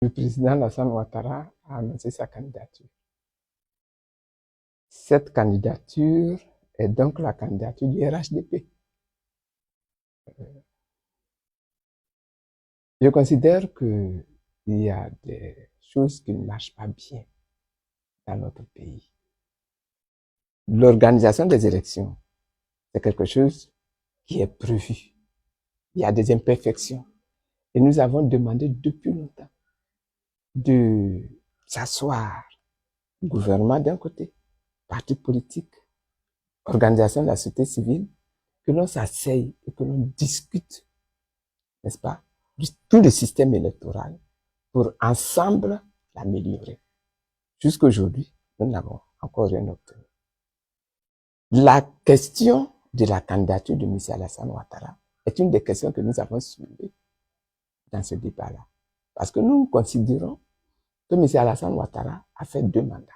Le président Alassane Ouattara a annoncé sa candidature. Cette candidature est donc la candidature du RHDP. Je considère qu'il y a des choses qui ne marchent pas bien dans notre pays. L'organisation des élections, c'est quelque chose qui est prévu. Il y a des imperfections. Et nous avons demandé depuis longtemps de s'asseoir, gouvernement d'un côté, parti politique, organisation de la société civile, que l'on s'asseye et que l'on discute, n'est-ce pas, de tout le système électoral pour ensemble l'améliorer. Jusqu'aujourd'hui, nous n'avons encore rien obtenu. La question de la candidature de M. Alassane Ouattara est une des questions que nous avons soulevées dans ce débat-là. Parce que nous considérons que M. Alassane Ouattara a fait 2 mandats.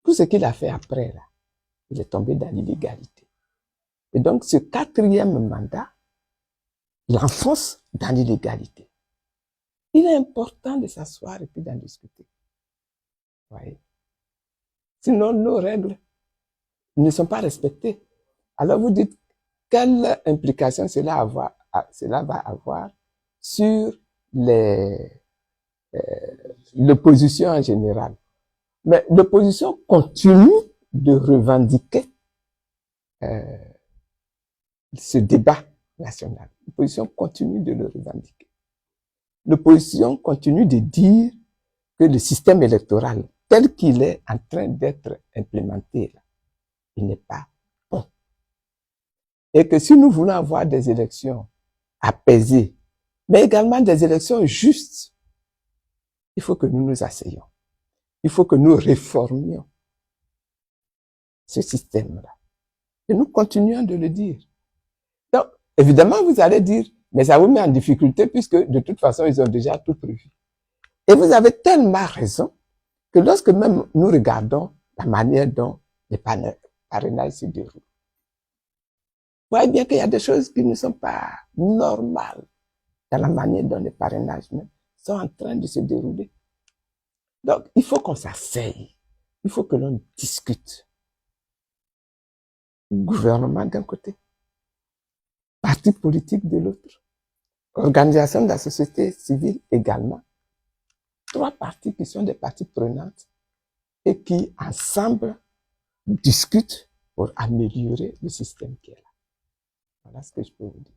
Tout ce qu'il a fait après, là, il est tombé dans l'illégalité. Et donc, ce 4e mandat l'enfonce dans l'illégalité. Il est important de s'asseoir et puis d'en discuter. Voyez. Sinon, nos règles ne sont pas respectées. Alors vous dites, quelle implication cela va avoir sur l'opposition en général? Mais l'opposition continue de revendiquer ce débat national. L'opposition continue de le revendiquer. L'opposition continue de dire que le système électoral tel qu'il est en train d'être implémenté, là, il n'est pas bon. Et que si nous voulons avoir des élections apaisées, mais également des élections justes, il faut que nous nous asseyions. Il faut que nous réformions ce système-là. Et nous continuons de le dire. Donc, évidemment, vous allez dire, mais ça vous met en difficulté puisque de toute façon, ils ont déjà tout prévu. Et vous avez tellement raison que lorsque même nous regardons la manière dont les parrainages se déroulent, vous voyez bien qu'il y a des choses qui ne sont pas normales dans la manière dont les parrainages même sont en train de se dérouler. Donc, il faut qu'on s'asseye. Il faut que l'on discute. Gouvernement d'un côté, parti politique de l'autre, organisation de la société civile également. 3 parties qui sont des parties prenantes et qui, ensemble, discutent pour améliorer le système qui est là. Voilà ce que je peux vous dire.